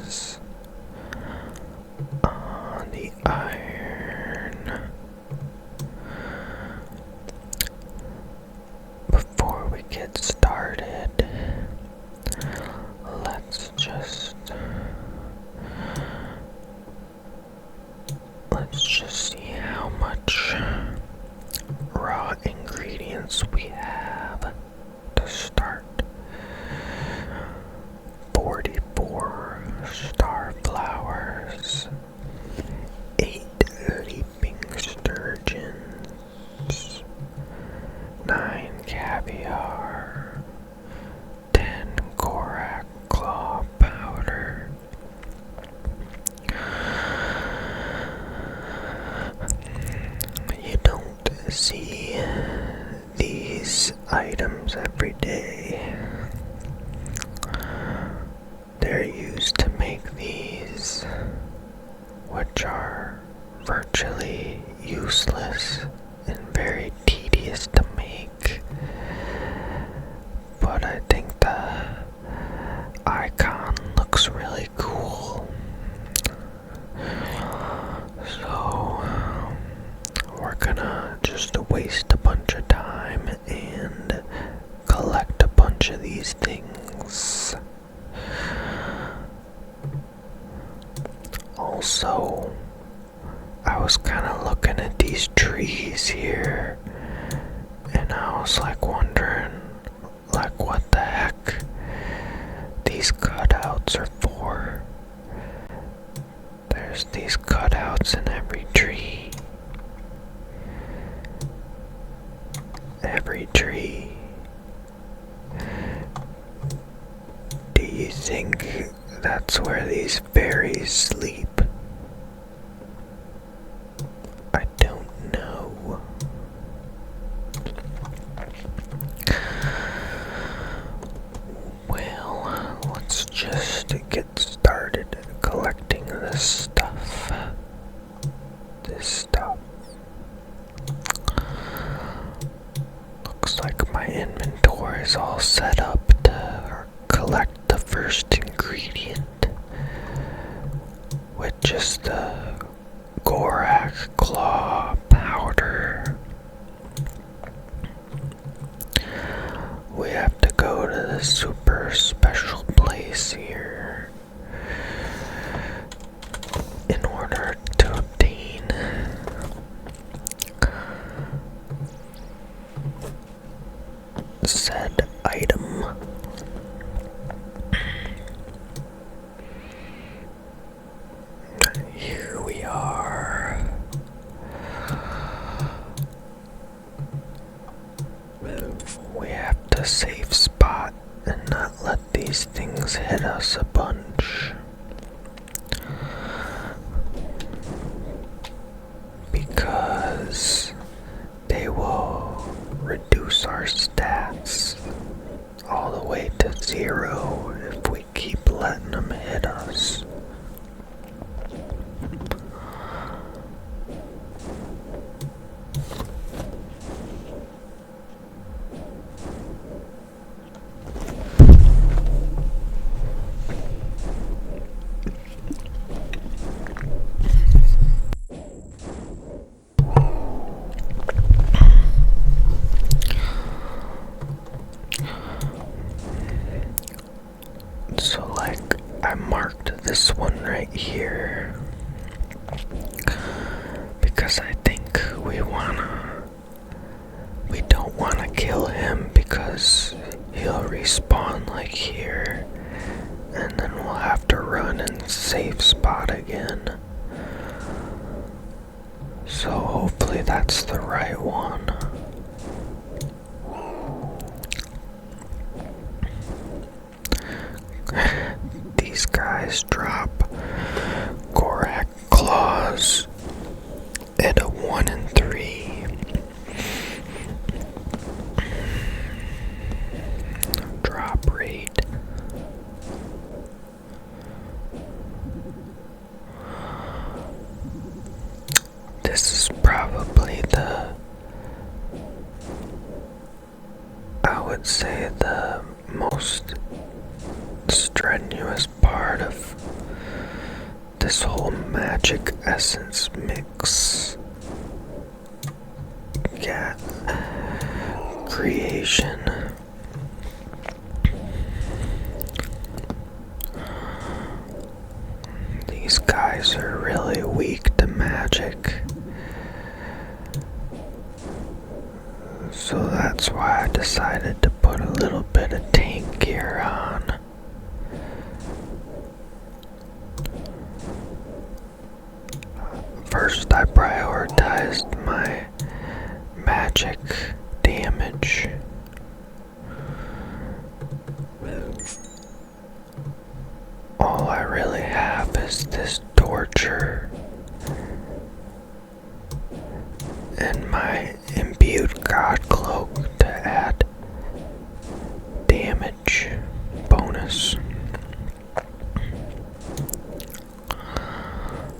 is on the iron. Before we get started, let's just see how much raw ingredients we have to start. 44 star flowers, 8 leaping sturgeons, 9 caviar, 10 korak claw powder, you don't see these items every day. They're used to make these, which are virtually useless and very tedious to make. But I think the icon looks really cool. So we're gonna just waste a bunch of time and collect a bunch of these things. Also, I was kind of looking at these trees here, and I was like wondering, like, what the heck these cutouts are for. There's these cutouts in every tree. Every tree. Do you think that's where these fairies sleep? I don't know. Well, let's just get started collecting this stuff. Looks like my inventory is all set up to collect the first ingredient, which is the korak claw powder. We have to go to the super special place here in order to obtain said item. Here we are. We have to safe spot and not let these things hit us a bunch, because they will reduce our stats all the way to 0 if we keep letting them hit us. So, like, I marked this one right here because I think we don't wanna kill him, because he'll respawn like here, and then we'll have to run and safe spot again. So hopefully that's the right one. These guys drop korak claws at a 1 in 3. Drop rate. This is probably I would say the most strenuous part of this whole magic essence mix creation. These guys are really weak to magic. So that's why I decided to put a little bit of tank gear on. First, I prioritized my magic damage. All I really have is this torture and my imbued god cloak to add damage bonus.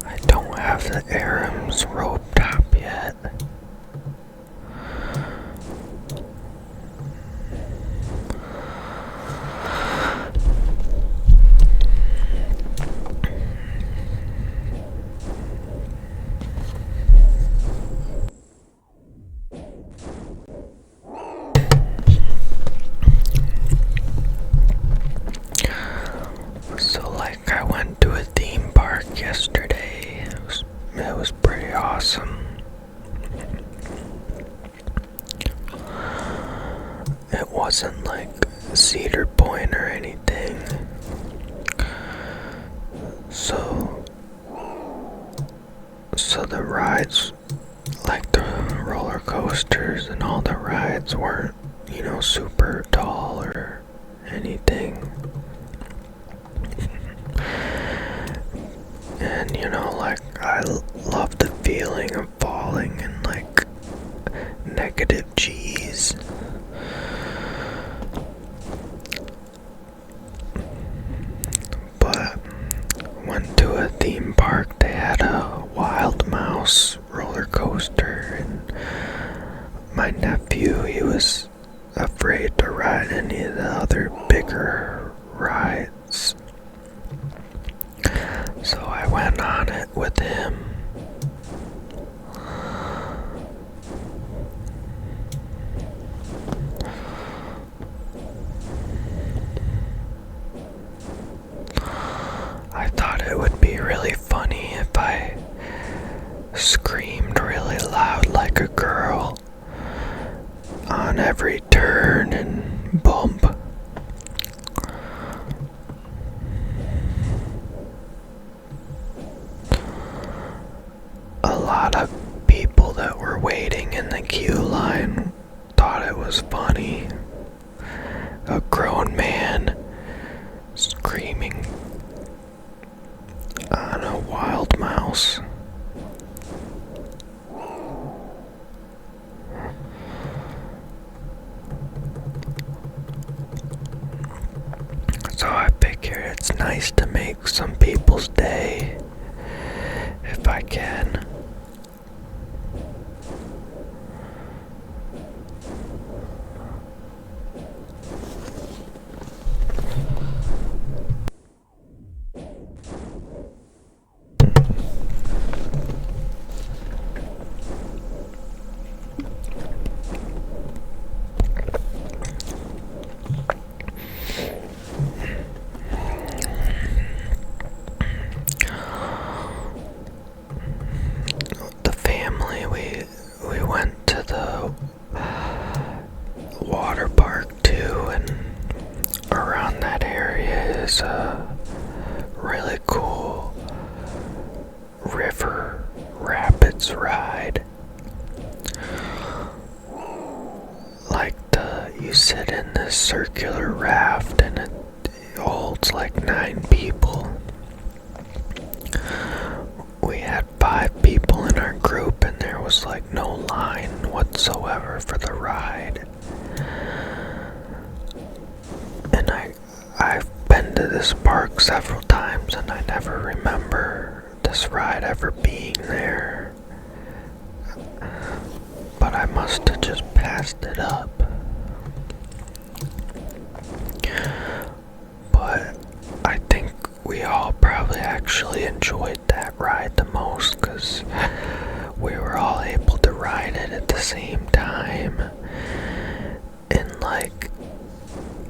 I don't have the Aram's robe top yet. So like I went to a theme park yesterday. It was pretty awesome. It wasn't like Cedar Point or anything. So the rides, like the roller coasters and all the rides weren't, super tall or anything. And like I love the feeling of falling in like negative G's. But went to a theme park, they had a Wild Mouse roller coaster, and my nephew, he was afraid to ride any of the other bigger rides. So I went on it with him. I thought it would be really funny if I screamed really loud like a girl on every turn and bump. A lot of people that were waiting in the queue line thought it was funny. A grown man screaming on a wild mouse. So I figured it's nice to make some people's day if I can. The family, we went to the water park too, and around that area is a really cool river rapids ride. Like you sit in this circular raft and it holds like 9 people. We had 5 people in our group and there was like no line whatsoever for the ride. And I've been to this park several times and I never remember this ride ever being there. But I must have just passed it up. But I think we all probably probably actually enjoyed that ride the most because we were all able to ride it at the same time. And like,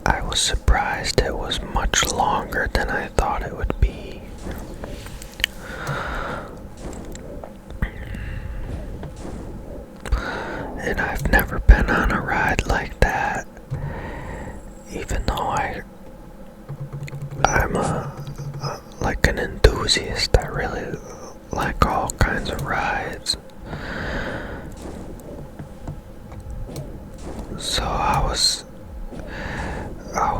I was surprised it was much longer than I thought it would be. And I've never been on a ride like that, even though I'm like an enthusiast. I really like all kinds of rides. So I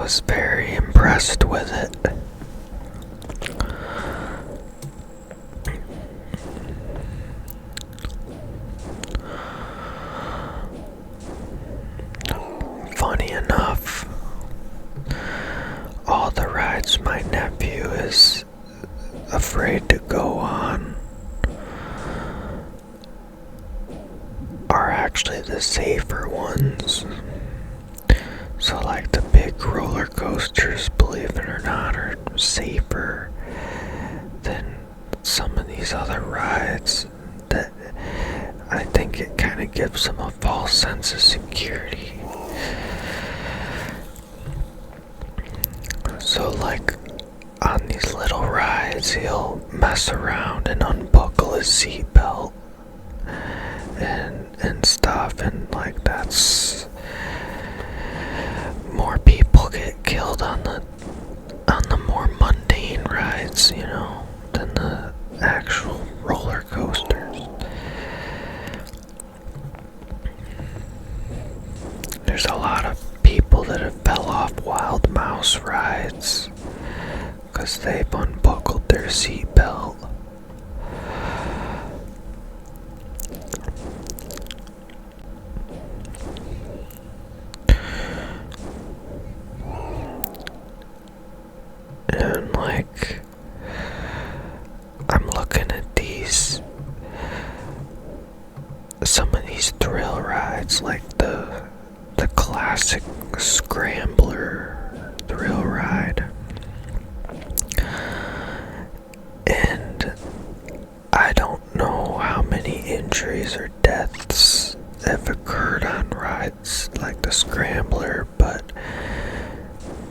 was very impressed with it. Funny enough, all the rides my nephew is afraid to go on are actually the safer ones. So like the big roller coasters, believe it or not, are safer than some of these other rides. That I think it kind of gives them a false sense of security. So like on these little rides, he'll mess around and unbuckle his seatbelt and stuff, and like that's more people get killed on the more mundane rides, you know, than the actual roller coasters. There's a lot of people that have fell off Wild Mouse rides because they've unbuckled their seatbelt. And like, I'm looking at some of these thrill rides, like the classic Scrambler thrill ride. And I don't know how many injuries or deaths have occurred on rides like the Scrambler, but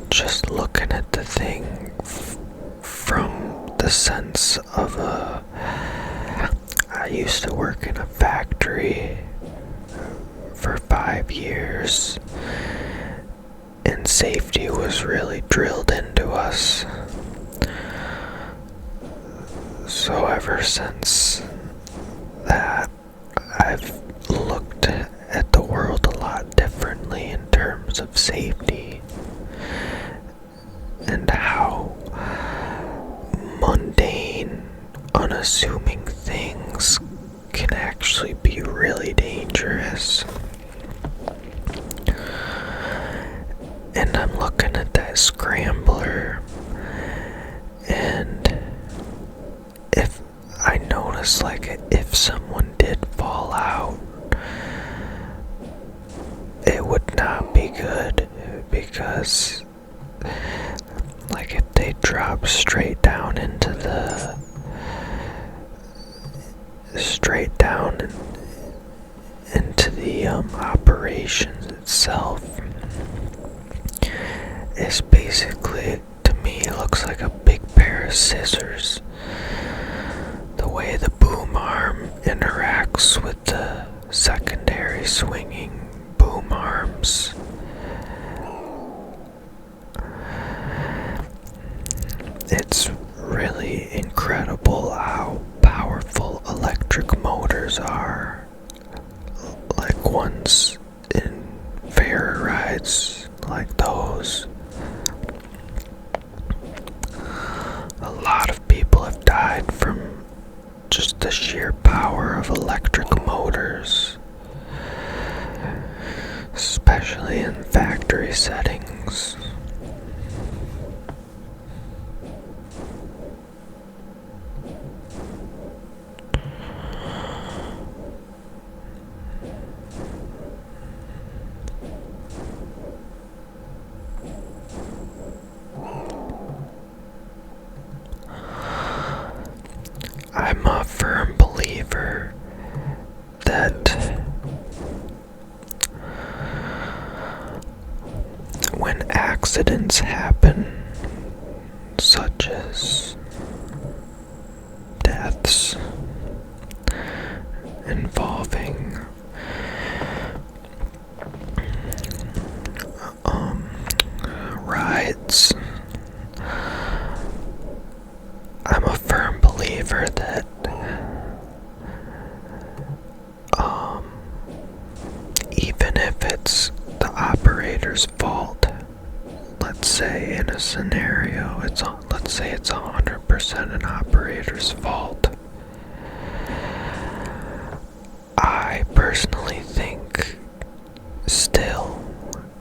just looking at the thing from the sense of I used to work in a factory for 5 years, and safety was really drilled into us. So ever since that, I've looked at the world a lot differently in terms of safety and how mundane, unassuming things can actually be really dangerous. And I'm looking at that Scrambler, and if I notice, like, if someone did fall out, it would not be good, because like if they drop straight down into the operations itself, is basically, to me, it looks like a big pair of scissors. The way the boom arm interacts with the secondary swinging boom arms. It's really incredible how powerful electric motors are. Like ones in fair rides like those. A lot of people have died from just the sheer power of electric motors, especially in factory settings. I'm a firm believer that when accidents happen, such as deaths involving rides, I'm a firm believer that even if it's the operator's fault, let's say in a scenario, let's say it's 100% an operator's fault, I personally think still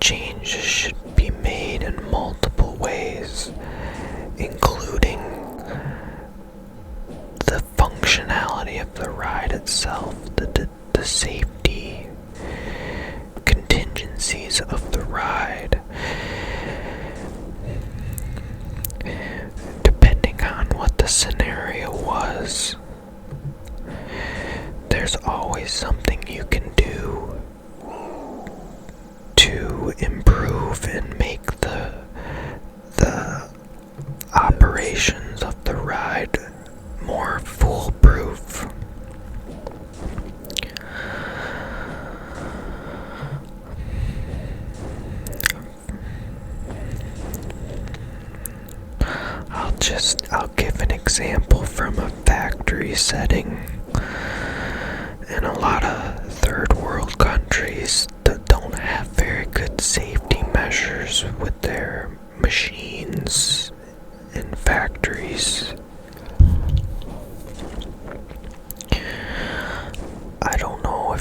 changes should be made in multiple ways, including the functionality of the ride itself, the safety contingencies of the ride, depending on what the scenario was. There's always something you can do to improve and make the operations of the ride more foolproof. I'll give an example from a factory setting. In a lot of third world countries that don't have very good safety measures with their machines in factories. I don't know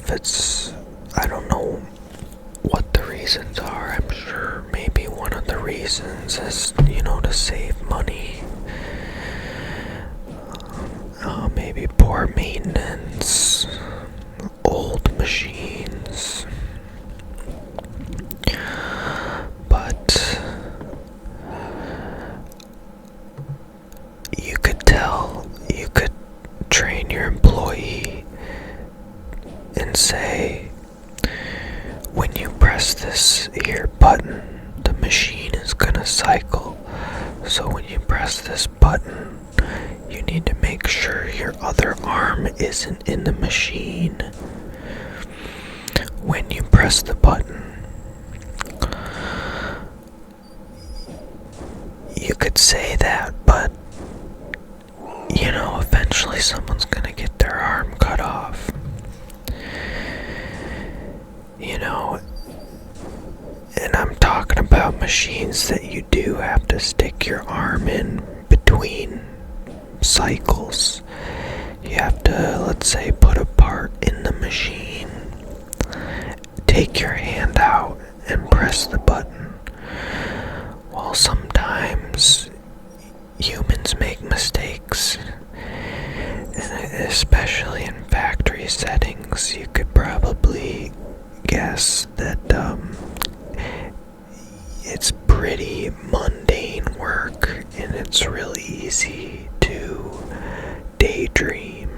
what the reasons are. I'm sure maybe one of the reasons is, to save money. Maybe poor maintenance, old machines. But you could train your employee and say, when you press this here button, the machine is gonna cycle. So when you press this button, you need to make sure your other arm isn't in the machine when you press the button. You could say that, but eventually someone's gonna get their arm cut off. And I'm talking about machines that you do have to stick your arm in between cycles. You have to, let's say, put a part in the machine, take your hand out and press the button. Well, sometimes humans make mistakes, and especially in factory settings, you could probably guess that it's pretty mundane work, and it's really easy to daydream.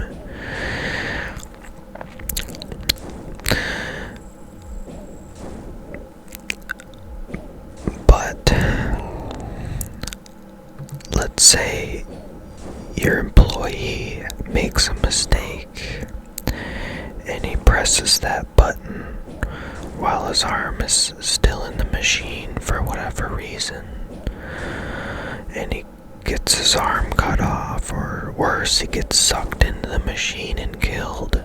But let's say your employee makes a mistake and he presses that button while his arm is still in the machine for whatever reason, and he gets his arm cut off, or worse, he gets sucked into the machine and killed.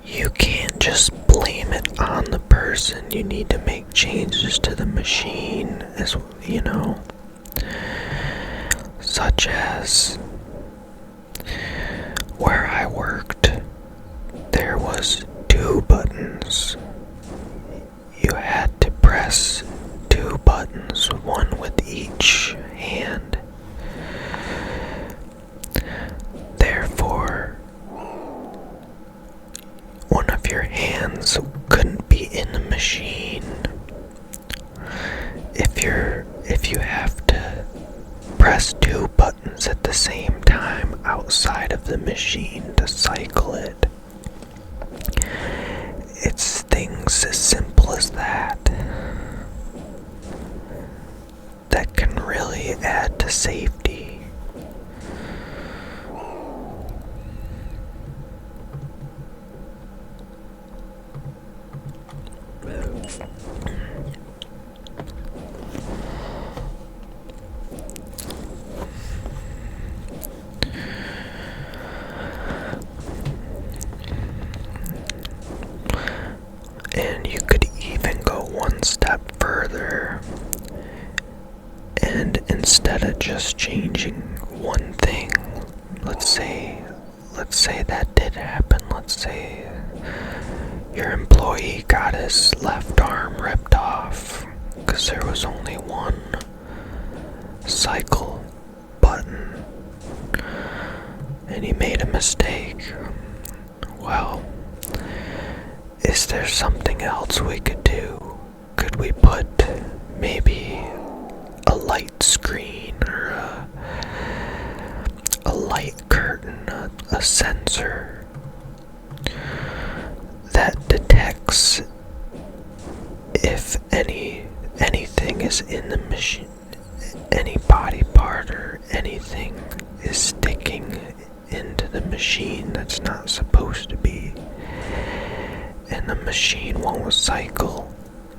You can't just blame it on the person. You need to make changes to the machine, such as where I worked, there was 2 buttons. You had to press 2 buttons, one with each hand. Therefore, one of your hands couldn't be in the machine. If you have to press press two buttons at the same time outside of the machine to cycle it. It's things as simple as that that can really add to safety. And you could even go one step further, and instead of just changing one thing, let's say that did happen. Let's say your employee got his left arm ripped off because there was only one cycle button and he made a mistake. Well, is there something else we could do? Could we put maybe a light screen or a light curtain, a sensor that detects if anything is in the machine, any body part or anything is sticking into the machine that's not supposed to be, and the machine won't cycle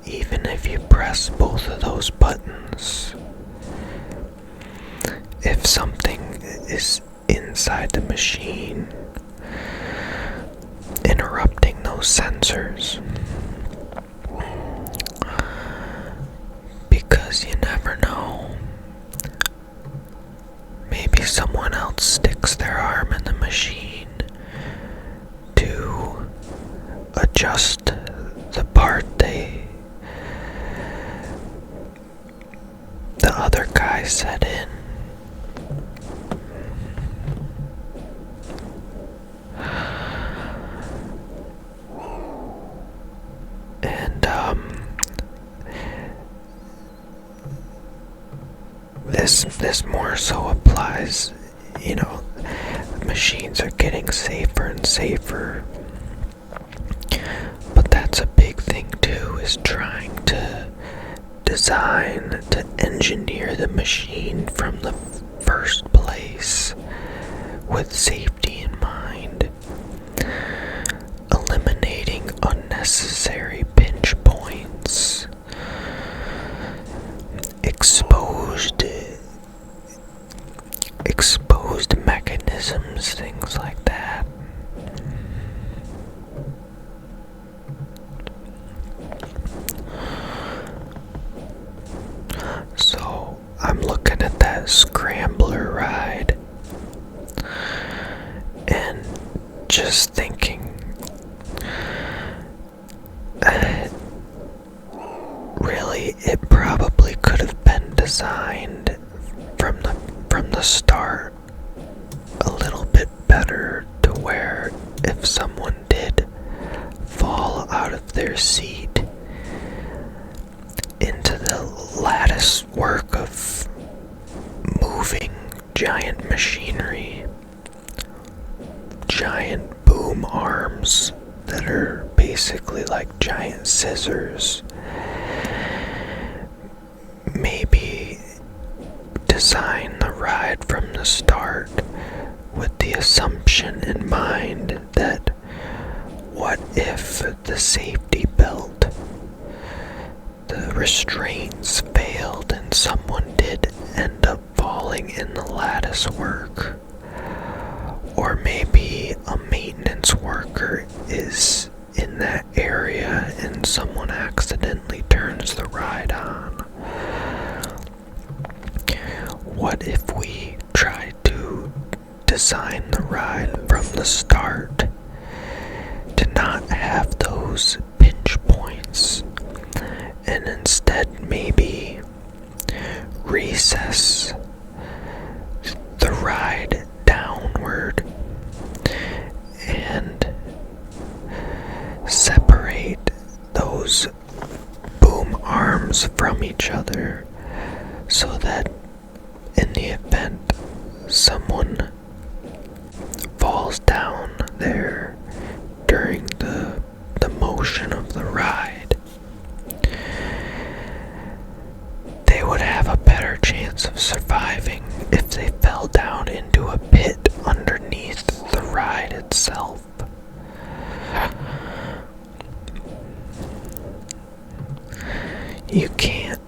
even if you press both of those buttons. If something is inside the machine interrupting those sensors, because you never know, maybe someone else sticks their arm in the machine to adjust the part the other guy set in. And this more so applies, machines are getting safer and safer. But that's a big thing too, is trying to design, to engineer the machine from the first place with safety in mind, eliminating unnecessary pinch points, exposed mechanisms, things like that. So I'm looking at that scrambler ride and just thinking, really, it probably could have been designed from the start a little bit better, to where if someone did fall out of their seat into the lattice work of moving giant machinery, giant boom arms that are basically like giant scissors, maybe design the ride from the start with the assumption in mind that what if the safety belt, the restraints failed and someone did end up falling in the lattice work, or maybe a maintenance worker is in that area and someone accidentally turns the ride on. What if we try to design the ride from the start to not have those pinch points, and instead maybe recess the ride downward and separate those boom arms from each other, so that in the rides, they fell down into a pit underneath the ride itself. You can't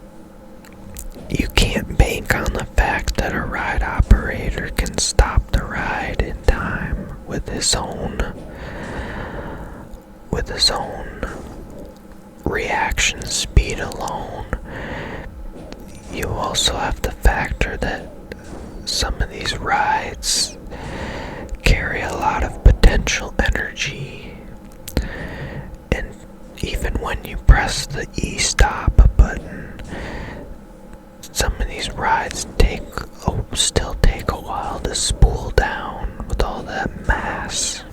bank on the fact that a ride operator can stop the ride in time with his own reaction speed alone. You also have to factor that some of these rides carry a lot of potential energy, and even when you press the e-stop button, some of these rides still take a while to spool down with all that mass.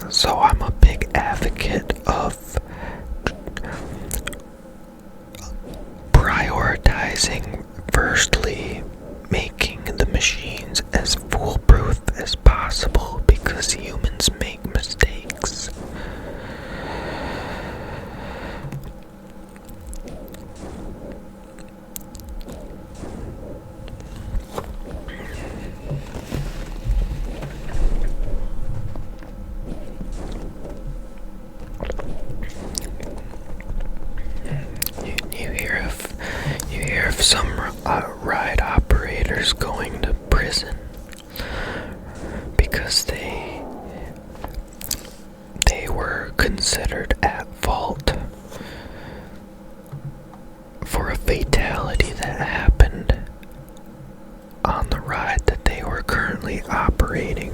So I'm a big advocate of prioritizing, firstly, making the machines as foolproof as possible, because humans make mistakes. You hear of some ride operators going to prison because they were considered at fault for a fatality that happened on the ride that they were currently operating.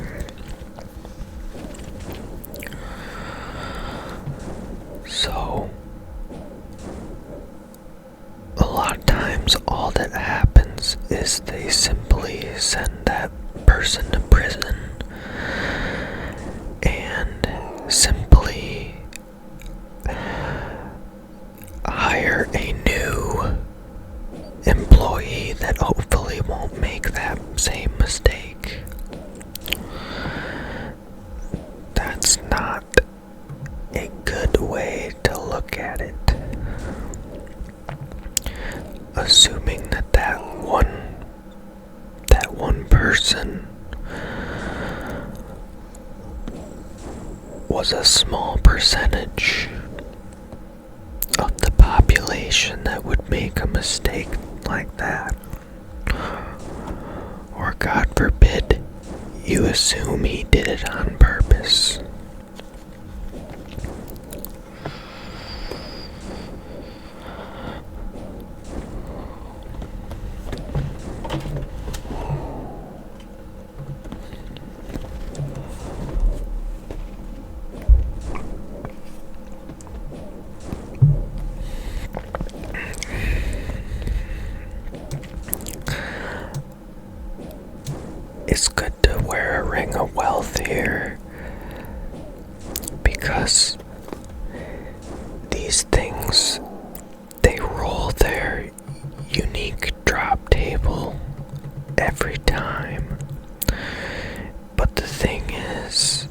So a lot of times all that happens is they simply send that person to prison and simply hire a new employee that hopefully won't make that same mistake. That's not a good way to look at it. Assuming that one person was a small percentage of the population that would make a mistake like that. Or God forbid, you assume he did it on purpose. It's good to wear a ring of wealth here, because these things, they roll their unique drop table every time. But the thing is,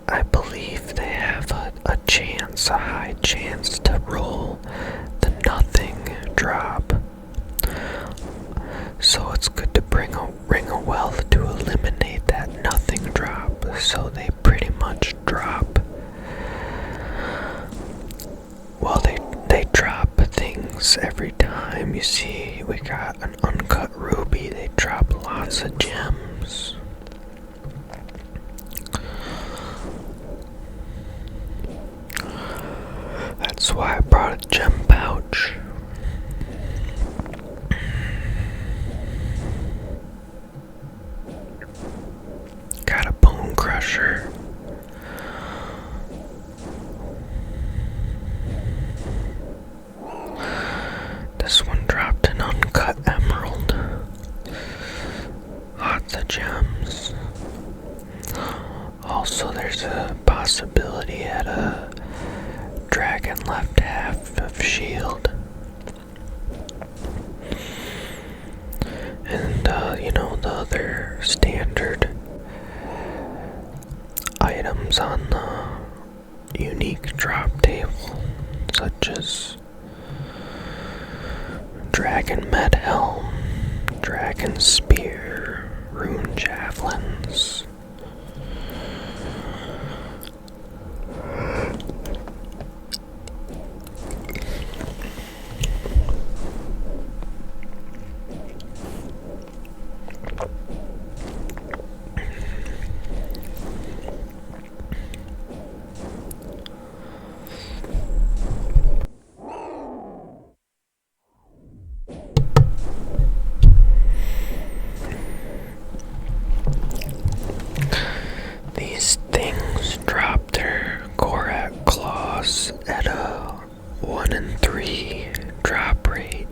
I believe they have a high chance to roll the nothing drop. So it's good to bring a ring of wealth to eliminate that nothing drop. So they pretty much drop. Well, they drop things every time. You see, we got an uncut ruby. They drop lots of gems. That's why I brought a gem pouch. Got a bone crusher. This one dropped an uncut emerald. Lots of gems. Also, there's a possibility at a dragon left half of shield. And, the other standard items on the unique drop table, such as Dragon Med Helm, Dragon Spear, Rune Javelins. These things drop their Gorak claws at a 1 in 3 drop rate.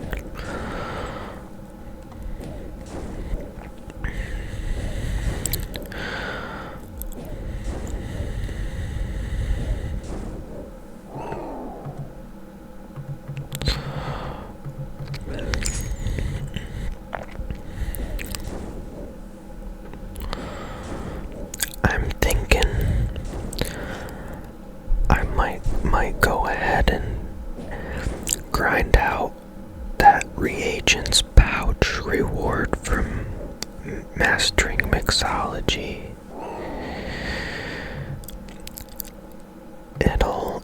I'm thinking I might go ahead and grind out that reagents pouch reward from mastering mixology. It'll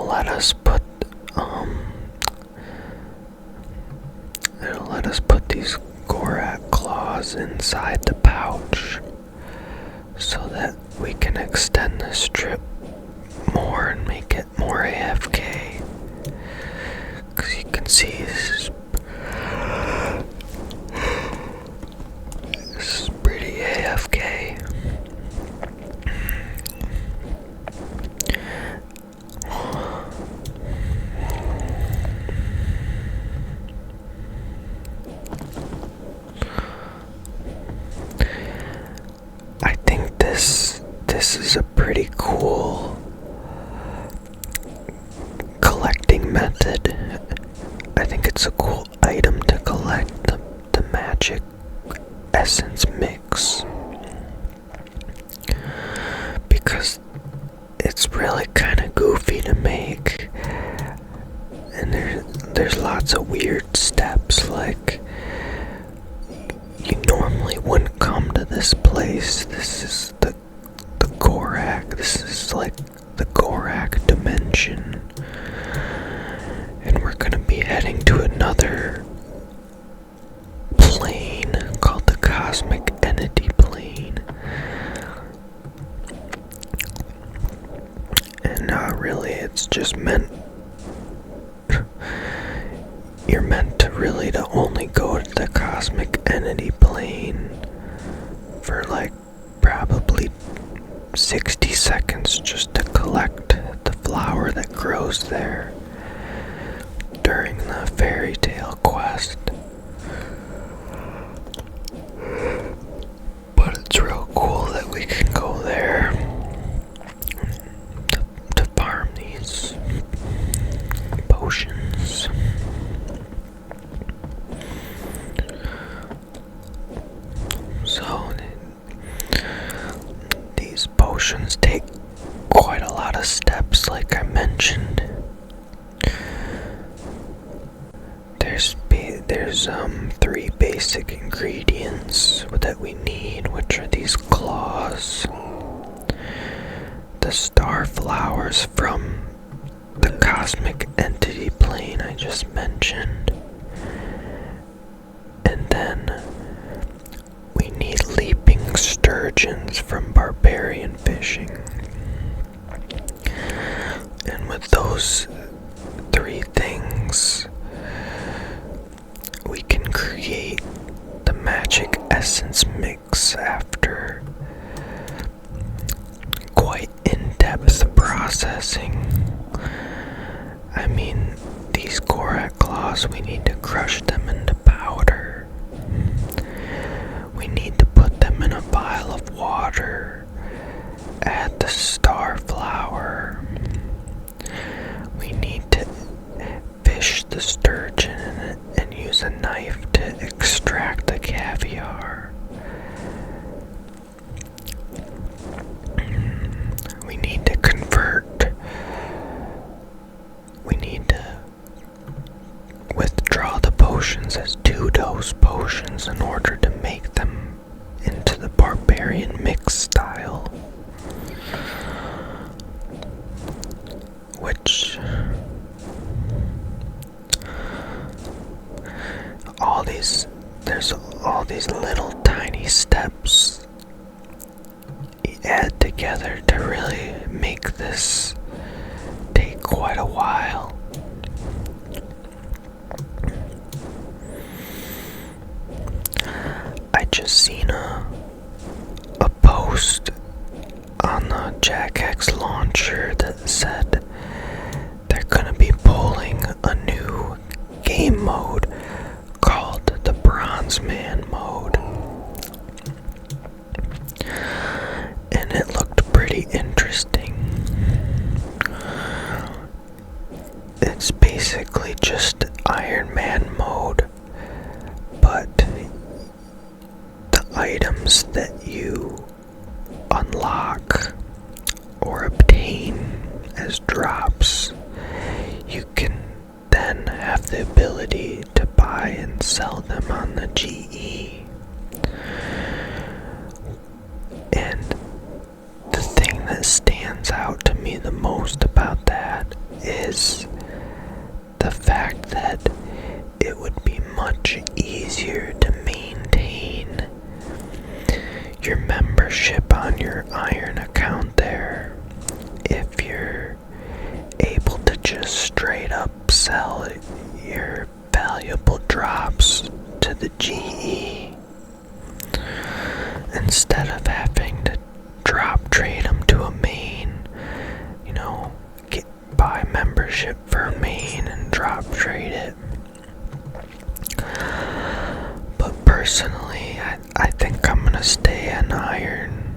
let us put these Gorak claws inside the pouch so that we can extend the strip more and make it more AFK. Because you can see this is pretty AFK. I think this is a pretty cool collecting method. I think it's a cool item to collect the magic essence mix, because it's really kind of goofy to make, and there's lots of weird steps. Like, you normally wouldn't come to this place. This is the Gorak. This is like the Gorak dimension. And we're gonna be heading to another plane called the Cosmic Entity Plane. And really it's just meant you're meant to really to only go to the Cosmic Entity Plane for like probably 60 seconds just to collect the flower that grows there during the fairy tale quest. But it's real cool that we can go there to farm these potions. So these potions take quite a lot of steps, like I mentioned. There's 3 basic ingredients that we need, which are these claws, the star flowers from the Cosmic Entity Plane I just mentioned, and then we need leaping sturgeons from barbarian fishing. And with those 3 things, we can create the magic essence mix after quite in-depth processing. I mean, these Gorak claws, we need to crush them into powder. We need to put them in a vial of water, add the star flower. We need to fish the sturgeon and use a knife to extract the caviar. these little tiny steps add together to really make this take quite a while. I just seen a post on the JackX launcher that said they're gonna be pulling a new game mode called the Bronze Man mode. And it looked pretty interesting. It's basically just Iron Man mode, but the items that you unlock or obtain as drops, you can then have the ability to buy and sell them on the GE. And the thing that stands out to me the most about that is the fact that it would be much easier to maintain your membership on your Iron account there if you're able to just straight up sell your valuable drops to the GE instead of having to drop trade them to a main, buy membership for a main and drop trade it. But personally, I think I'm gonna stay on Iron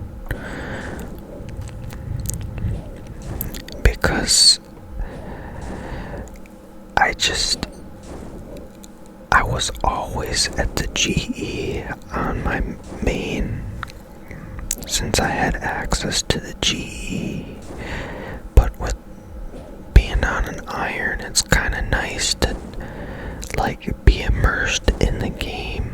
because I was always at the GE on my main since I had access to the GE, but with being on an Iron, it's kind of nice to be immersed in the game.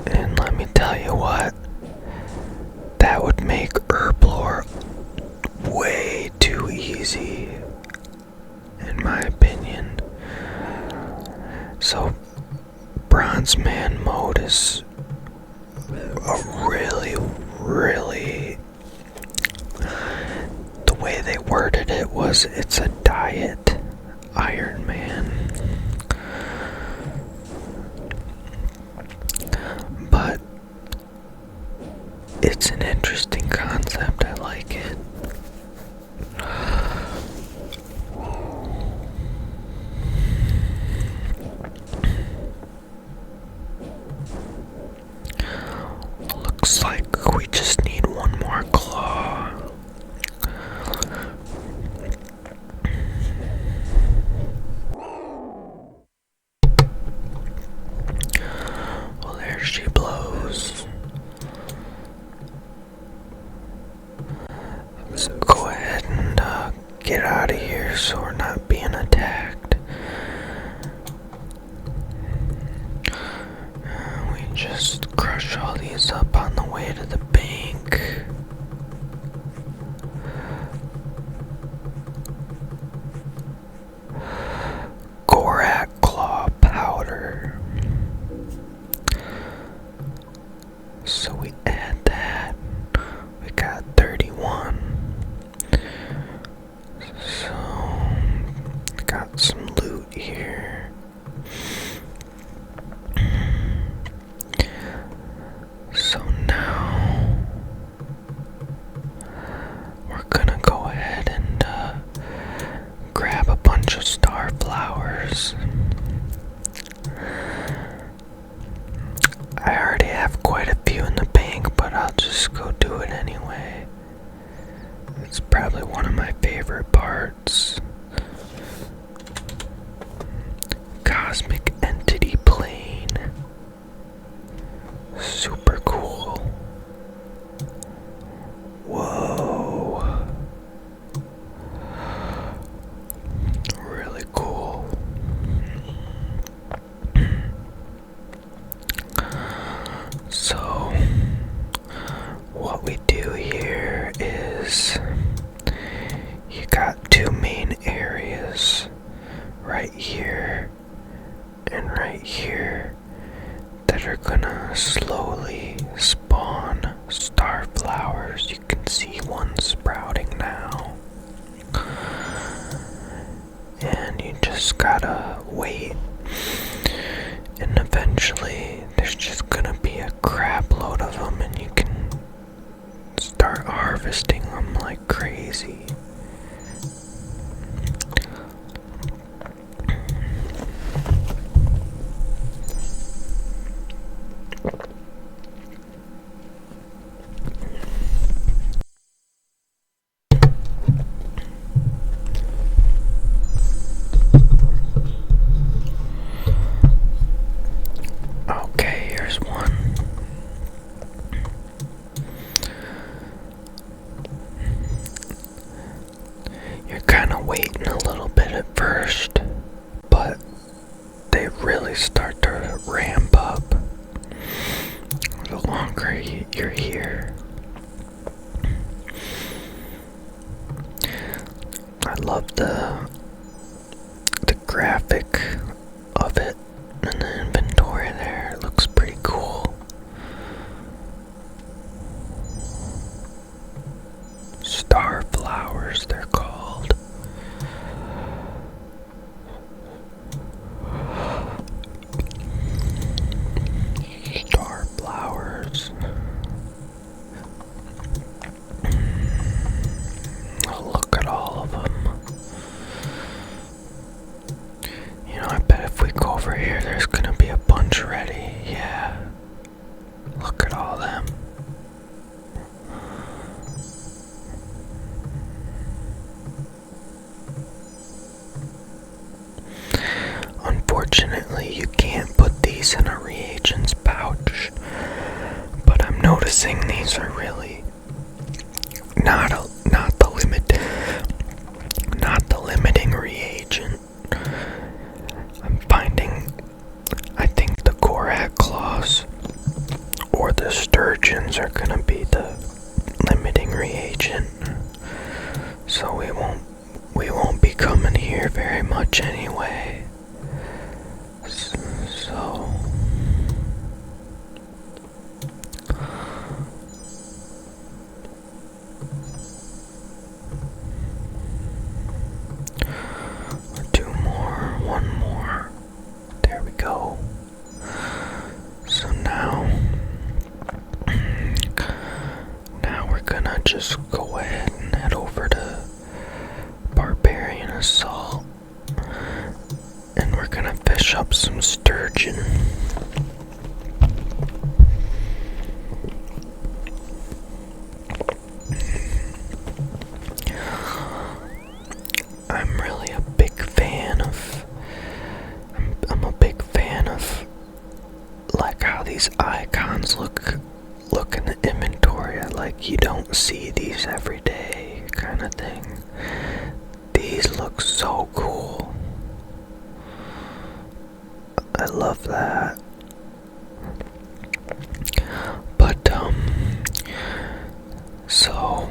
And let me tell you what, that would make Herblore way too easy, in my opinion. So, Bronze Man mode is a really, the way they worded it was it's a diet Iron Man. But it's an interesting concept, I like it. Looks like we just need one more claw. Well, there she blows. Let's go ahead and get out of here so we're not being attacked. We just crush all these up on the way to the bank. Gorak Claw Powder. So we add that. We got 31. So, got some loot here. So now, we're gonna go ahead and grab a bunch of star flowers. I already have quite a few in the bank, but I'll just go do it anyway. It's probably one of my favorite parts. Cosmic Entity Plane. Super cool. Whoa. Really cool. crazy. Okay, here's one. You're kind of waiting a little bit at first, but they really start to ramp up the longer you're here. I love the graphic of it in the inventory there. It looks pretty cool. Star flowers, they're called. Star flowers. Oh, look at all of them. You know, I bet if we go over here, there's gonna be a bunch ready. Yeah. Look at all them. Unfortunately, you can't put these in a reagents pouch, but I'm noticing these are really not the limiting reagent. I'm finding, I think the Korak claws or the sturgeons are gonna be the limiting reagent, so we won't be coming here very much anyway. So two more, one more. There we go. So now we're gonna just go ahead and head over to Barbarian Assault, and we're gonna fish up some sturgeon. I'm really a big fan of like how these icons look in the inventory. Like, you don't see these every day kind of thing. These look so cool. I love that. But so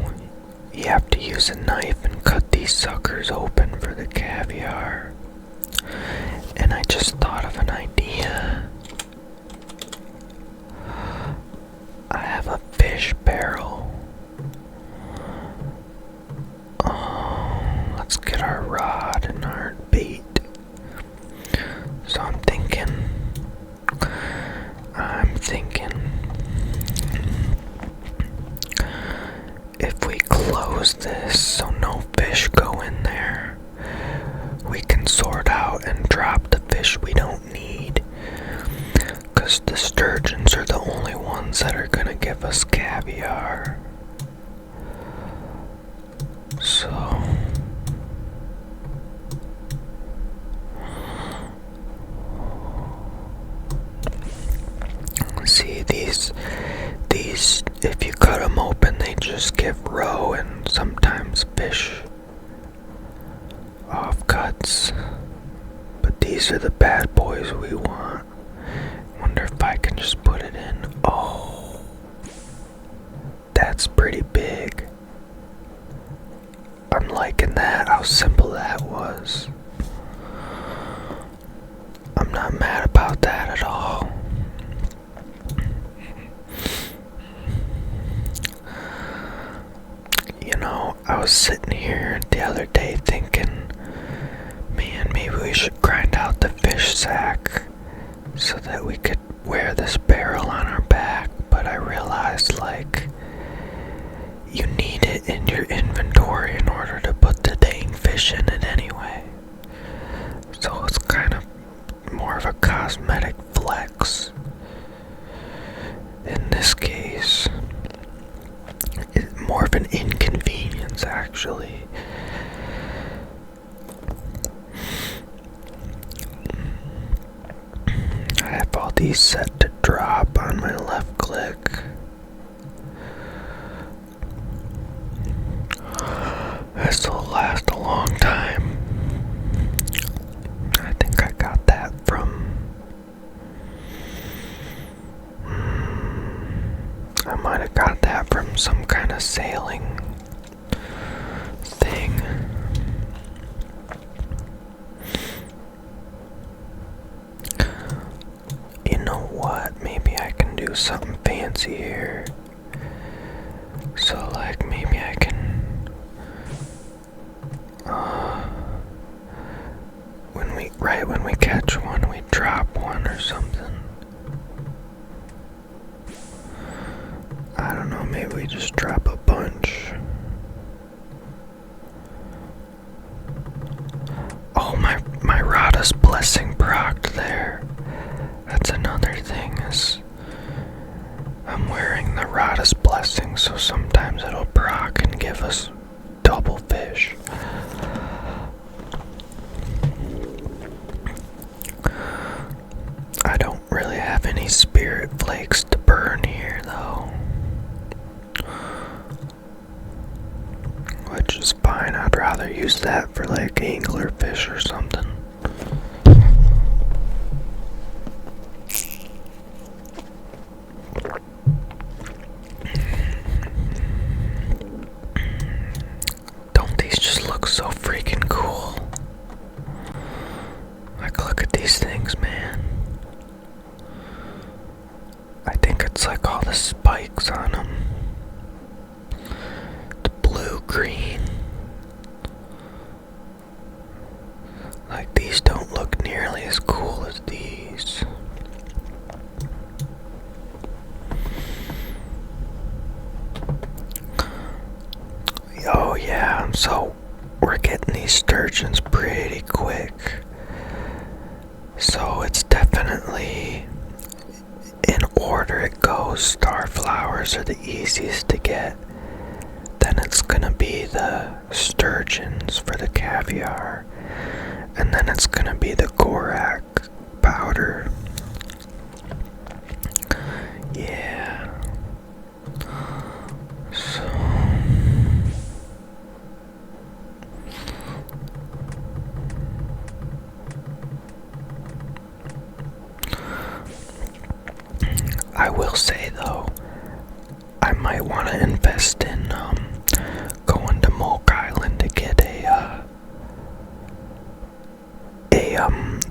you have to use a knife and cut these suckers open for the caviar. And I just thought of an idea. I have a fish barrel. Let's get our rod and our bait. So I'm thinking if we close this so no fish go in there, we can sort out and drop the fish we don't need, because the sturgeons are the only ones that are gonna give us caviar. So see, these if you cut them open, they just give roe and sometimes fish offcuts. But these are the bad boys we want. Wonder if I can just put it in. Oh, that's pretty big. I'm liking that, how simple that was. I'm not mad about that at all. You know, I was sitting here the other day thinking, man, maybe we should grind out the fish sack so that we could wear this barrel on our back. But I realized, like, you need it in your inventory in more of an inconvenience, actually. I have all these set to drop on my left click. This will last a long time. I think I got that from... I might have got that from some kind of sailing thing. You know what? Maybe I can do something fancy here. So, like, maybe I can... when we catch one, we drop one or something. I don't know, maybe we just drop a bunch. Oh, my Rada's blessing procced there. That's another thing, is I'm wearing the Rada's blessing, so sometimes it'll proc and give us double fish. I don't really have any spirit flakes to burn here, though. Which is fine. I'd rather use that for like anglerfish or something. Don't these just look so freaking cool? Like, look at these things, man. I think it's like all the spikes on them. The blue, green. Like, these don't look nearly as cool as these. Oh yeah, so we're getting these sturgeons pretty quick. So it's definitely, in order it goes, starflowers are the easiest to get. Then it's gonna be the sturgeons for the caviar. And then it's gonna be the Gorak powder. Yeah. So... I will say though, I might want to invest in going to Moke Island to get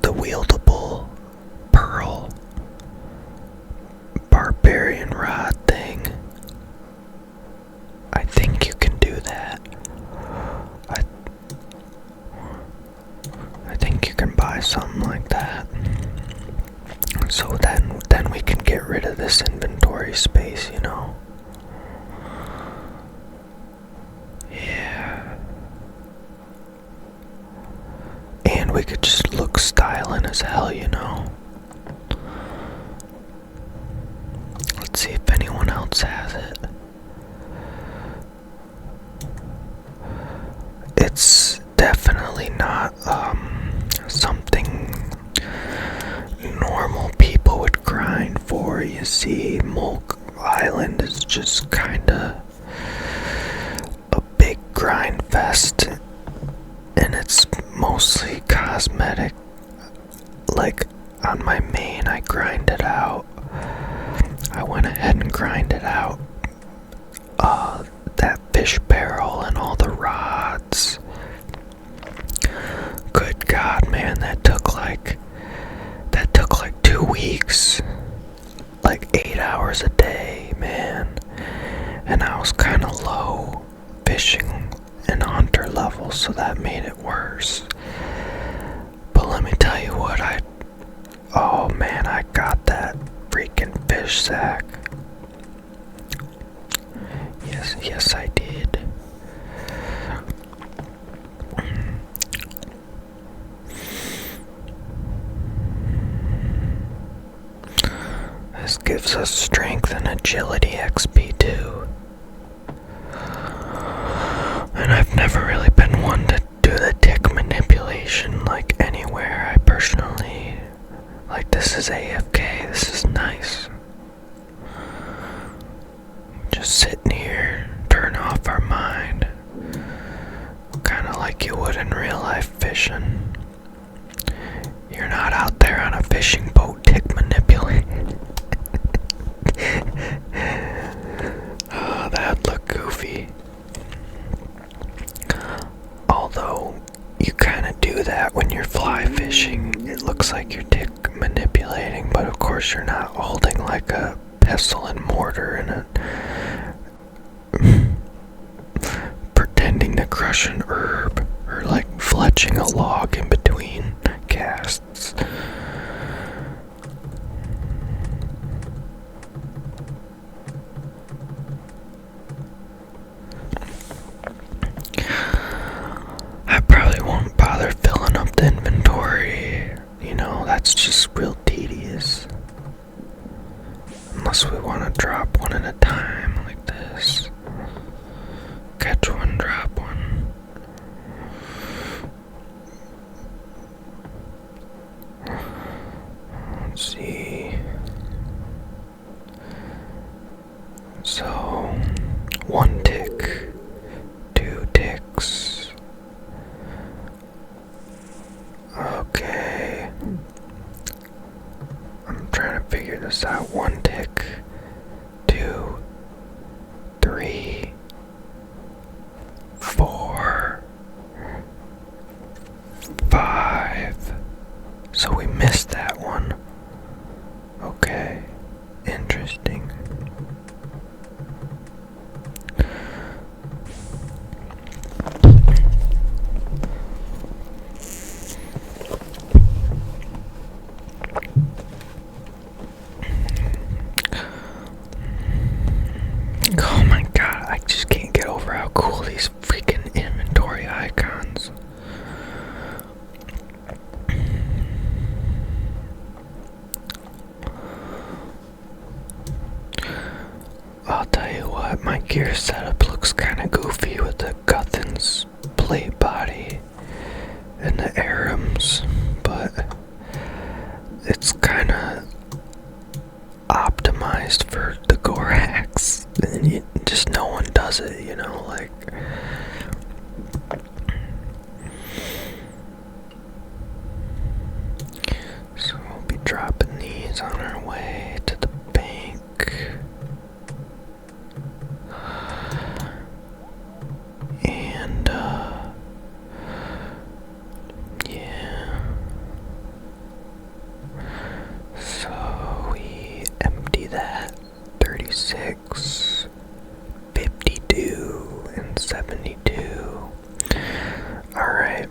the wieldable pearl barbarian rod thing. I think you can do that. I think you can buy something like that. So then we can get rid of this inventory space, you know? Yeah. And we could just look styling as hell, you know? Let's see if anyone else has it. It's definitely not something normal people would grind for. You see, Moke Island is just kinda a big grind fest, and it's mostly cosmetic. Like, on my main, I grind it out. I went ahead and grinded out that fish barrel and all the rods. Good God, man, that took like 2 weeks, like 8 hours a day, man. And I was kind of low fishing and hunter level, so that made it worse. But let me tell you what, oh man, I got that freaking fish sack. Yes I did. This gives us strength and agility XP too. just sitting here, turn off our mind, kind of like you would in real life fishing. You're not out there on a fishing boat tick manipulating. Oh, that looked goofy. Although you kind of do that when you're fly fishing. It looks like you're tick manipulating, but of course you're not holding like a pestle and mortar in it. Pretending to crush an herb or like fletching a log in between casts. I probably won't bother filling up the inventory. You know, that's just real tedious. Unless we want to drop one at a time like this. Catch one, drop one. Let's see. So, 1 tick, 2 ticks. Okay. I'm trying to figure this out. 1 tick, 2, 3, 4, 5. So we missed that one. Okay. Interesting. Oh my god, I just can't get over how cool these freaking inventory icons. I'll tell you what, my gear setup looks kinda goofy with the Guthin's plate body and the Arams, but it's kinda optimized for the Gorax, and just no one does it, you know, like. So we'll be dropping these on our way to the bank. And yeah. So we empty that 36, 52, and 72. Alright.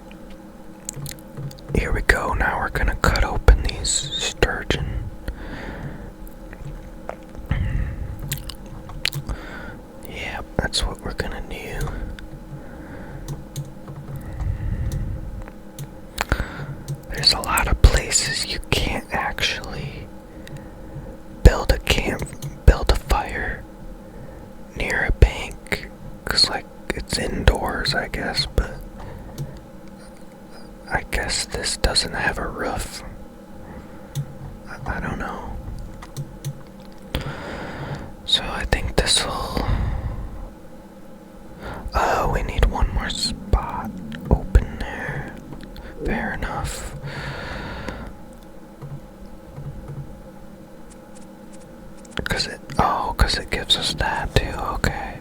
Here we go. Now we're gonna cut open these sturgeon. Yep, that's what we're gonna do. There's a lot of places you can't actually build a fire near a bank, 'cause like it's indoors, I guess, but I guess this doesn't have a roof. I don't know. So I think this will. Oh, we need one more spot open there. Fair enough. Cause it gives us that too. Okay.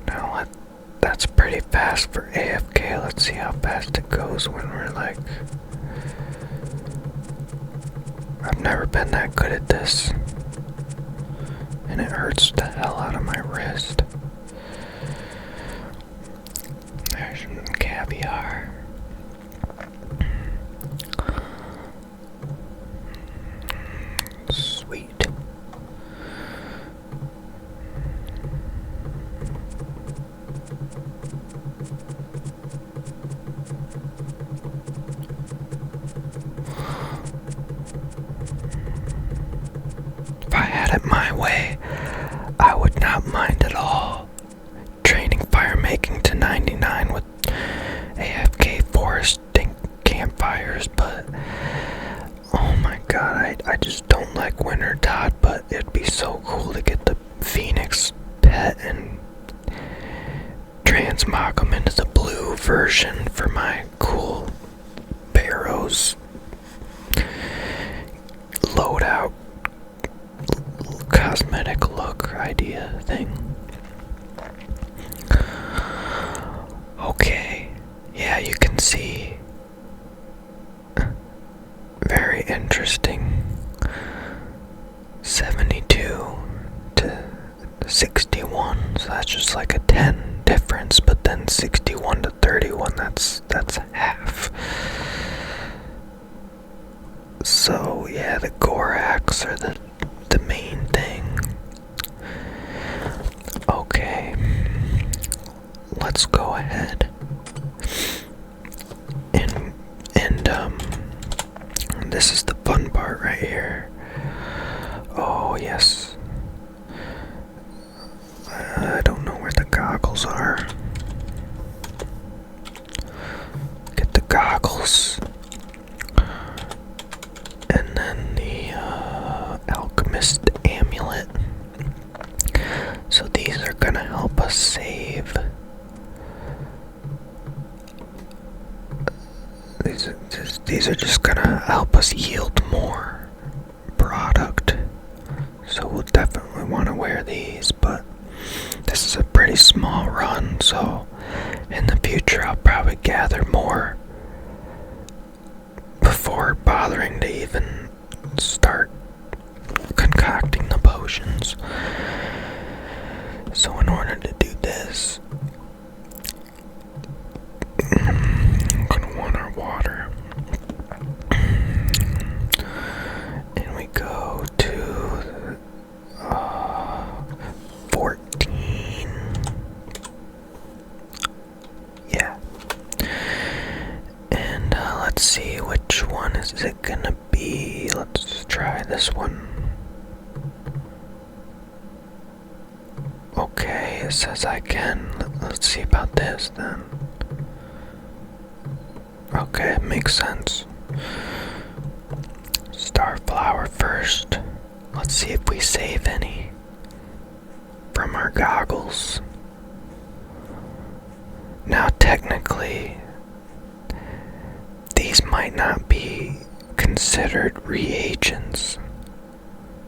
Now that's pretty fast for AFK. Let's see how fast it goes when we're like. I've never been that good at this, and it hurts the hell out of my wrist. There's some caviar. Sweet. If I had it my way, I would not mind at all training fire making to 99 with AFK foresting campfires, but oh my god, I just don't like winter, Todd, but it'd be so cool to get the Phoenix transmog them into the blue version for my cool Barrows loadout cosmetic look idea thing. Okay, yeah, you can see. Very interesting. 72 to 61, so that's just like a 10 difference, but then 61 to 31, that's half. So yeah, the Gorax are the main thing. Okay, let's go ahead and this is the fun part right here. Oh yes, I don't know where the goggles are. Get the goggles, and then the alchemist amulet. So these are gonna help us save. These are just gonna help us yield more product. So we'll definitely want to wear these, but this is a pretty small run, so in the future I'll probably gather more before bothering to even start concocting the potions. So in order to do this, I'm gonna want our water. And we go to 14. Yeah. And let's see, which one is it gonna be? Let's try this one. Okay, it says I can. Let's see about this then. Okay, it makes sense. Starflower first. Let's see if we save any from our goggles. Now technically, these might not be considered reagents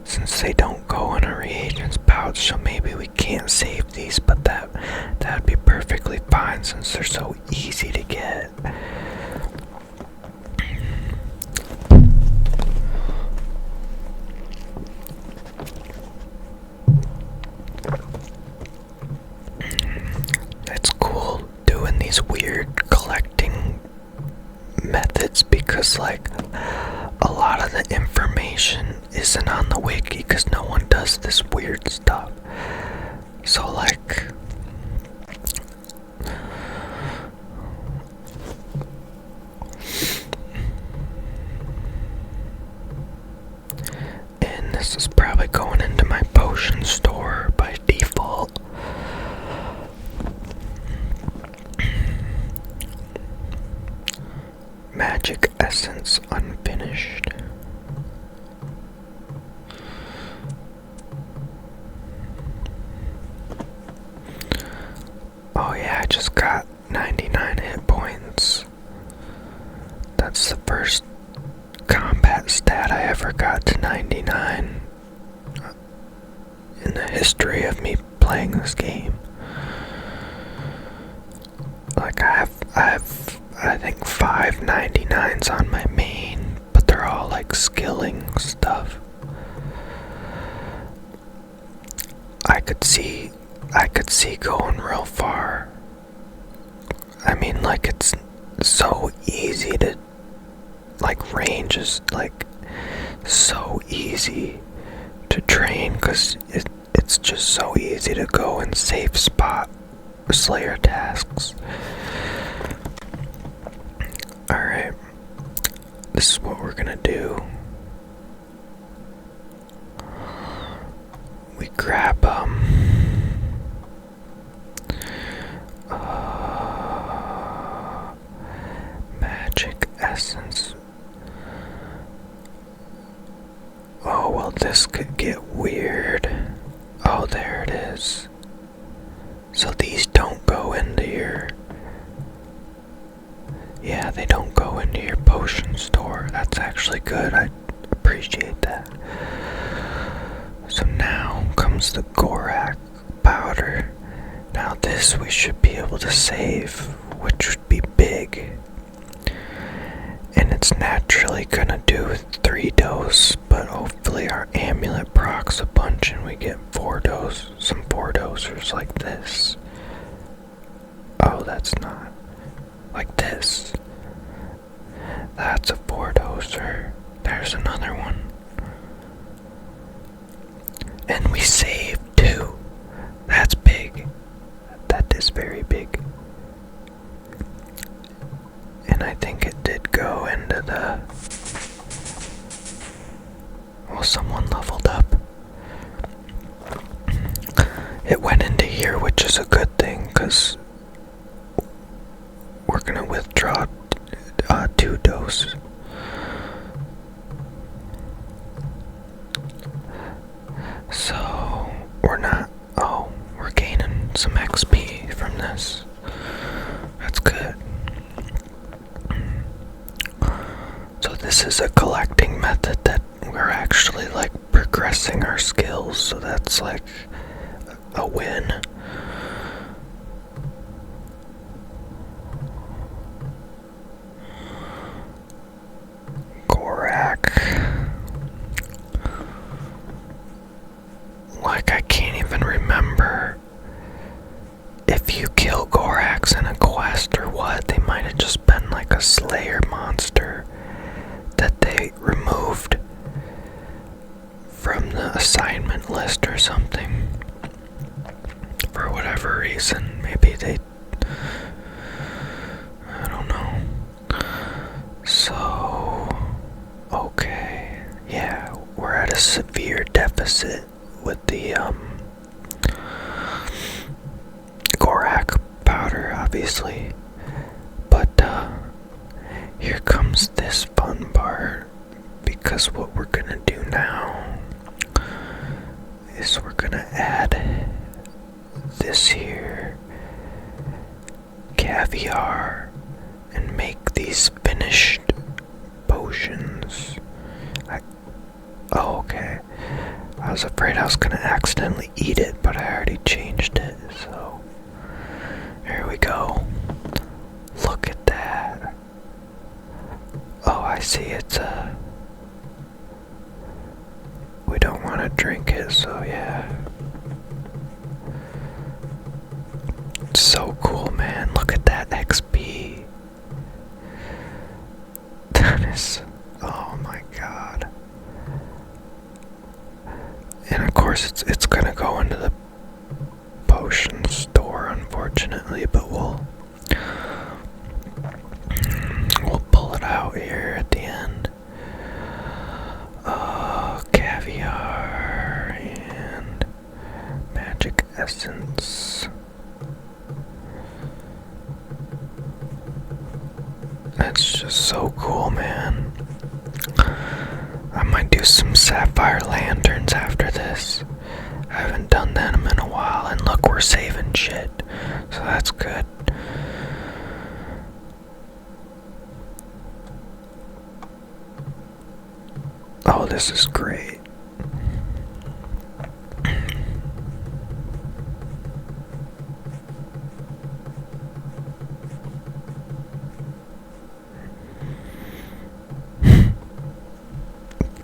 since they don't go in a reagents pouch, so maybe we can't save these, but that'd be perfectly fine since they're so easy to get. It's cool doing these weird collecting methods because like a lot of the information isn't on the wiki because no one does this weird stuff. So like and this is probably going into my potion store by default. Magic essence unfinished. Oh yeah, I just got 99 hit points. That's the first combat stat I ever got to 99 in the history of me playing this game. Like I think 5 99s on my main, but they're all like skilling stuff. I could see going real far. I mean, like it's so easy to like range is like so easy to train because it's just so easy to go and safe spot Slayer tasks. Alright, this is what we're gonna do. We grab magic essence. Oh well, this could get weird. Oh, there it is. So these don't go into your That's actually good. I appreciate that. So now comes the Gorak powder. Now this we should be able to save, which would be big. And it's naturally gonna do 3 dose, but hopefully our amulet procs a bunch and we get 4 dose, some 4 dosers like this. Oh, that's not. Like this. That's a 4 doser. There's another one. And we saved 2. That's big. That is very big. And I think it did go into the... Well, someone leveled up. It went into here, which is a good thing, because we're gonna withdraw 2 doses. So, we're not... Oh, we're gaining some XP from this. That's good. So this is a collecting method that we're actually like progressing our skills, so that's like a win. Gorak. Like I can't even remember if you kill Goraks in a quest or what. They might have just been like a Slayer monster that they removed from the assignment list or something. For whatever reason. Maybe they... I don't know. So... Okay. Yeah, we're at a severe deficit with the, Gorak powder, obviously. But, here comes this fun part, because what we're gonna do now is we're gonna add this here caviar and make these finished potions. Oh, okay. I was afraid I was gonna accidentally eat it, but I already changed it, so here we go. Look at that. Oh, I see, it's we don't want to drink it, so yeah. It's so cool, man. Look at that XP. That is... Oh my god. And of course it's gonna go into the potion store, unfortunately, but we'll pull it out here at the end. Caviar and magic essence. That's just so cool, man. I might do some sapphire lanterns after this. I haven't done them in a while, and look, we're saving shit, so that's good. Oh, this is great.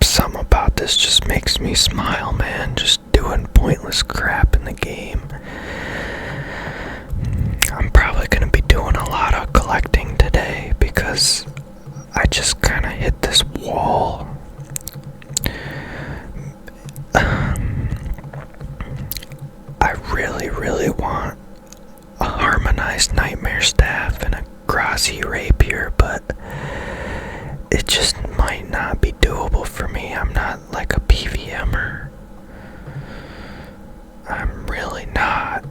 Something about this just makes me smile, man. Just doing pointless crap in the game. I'm probably gonna be doing a lot of collecting today because I just kind of hit this wall. I really want a harmonized nightmare staff and a grassy rapier, but it just might not be doable for me. I'm not like a PVMer. I'm really not.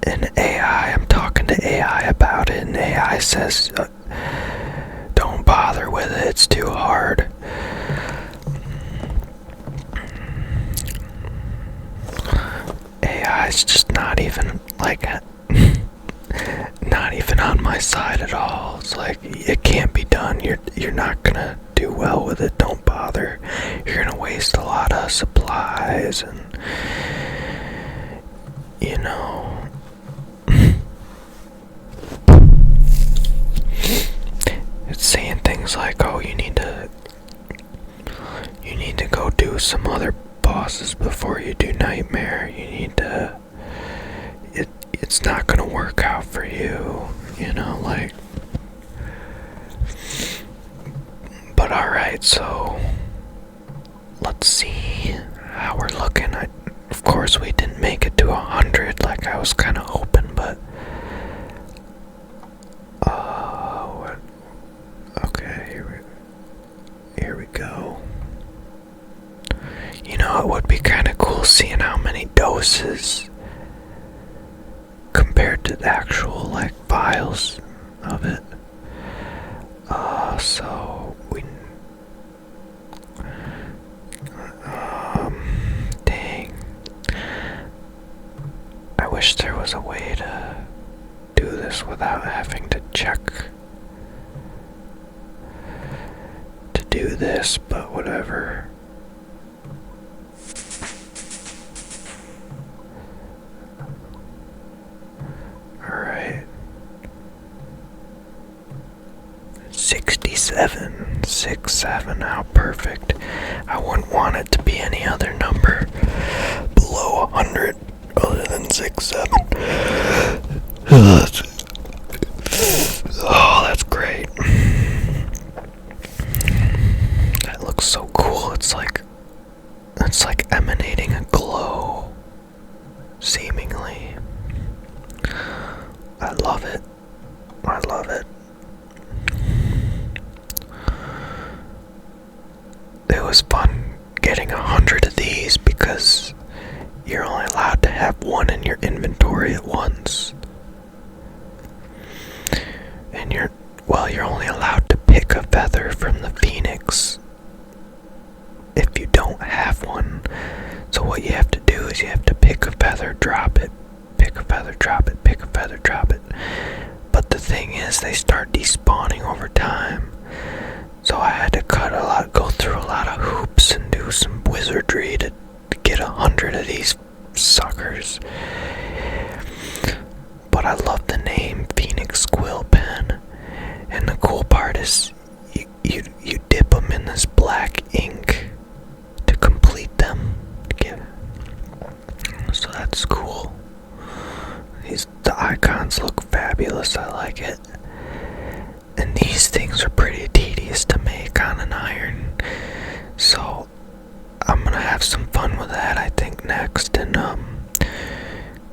And AI, I'm talking to AI about it, and AI says, don't bother with it, it's too hard. AI's just not even like not even on my side at all. It's like, it can't be done. You're not gonna do do well with it, don't bother. You're gonna waste a lot of supplies and, you know, it's saying things like, oh, you need to go do some other bosses before you do Nightmare. You need to, it's not gonna work out for you, you know, like. But alright, so let's see how we're looking. Of course, we didn't make it to 100 like I was kind of hoping, but okay, here we go. You know, it would be kind of cool seeing how many doses compared to the actual, like, vials of it. So we, dang. I wish there was a way to do this without having to check to do this, but whatever. Alright. 67, how perfect. I wouldn't want it to be any other number below 100 other than 67. Oh, that's great. That looks so cool. It's like emanating a glow, seemingly. I love it. I love it. It was fun getting 100 of these because you're only allowed to have one in your inventory at once. And you're only allowed to pick a feather from the phoenix if you don't have one. So what you have to do is you have to pick a feather, drop it, pick a feather, drop it, pick a feather, drop it. But the thing is, they start despawning over time. So I had to go through a lot of hoops and do some wizardry to get 100 of these suckers. But I love the name Phoenix Quill Pen. And the cool part is you dip them in this black ink to complete them. So that's cool. The icons look fabulous, I like it. And these things are pretty tedious to make on an iron. So I'm gonna have some fun with that, I think, next. And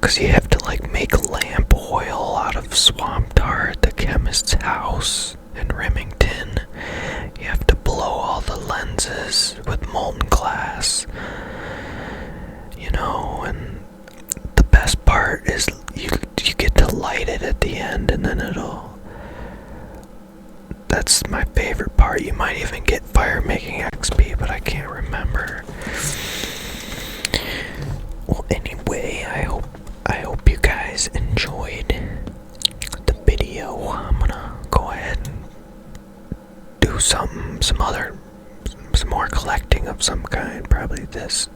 cause you have to like make lamp oil out of swamp tar at the chemist's house in Remington. You have to blow all the lenses with molten glass, you know. And the best part is you get to light it at the end, and then that's my favorite part. You might even get fire making XP, but I can't remember. Well, anyway, I hope you guys enjoyed the video. I'm gonna go ahead and do some more collecting of some kind, probably this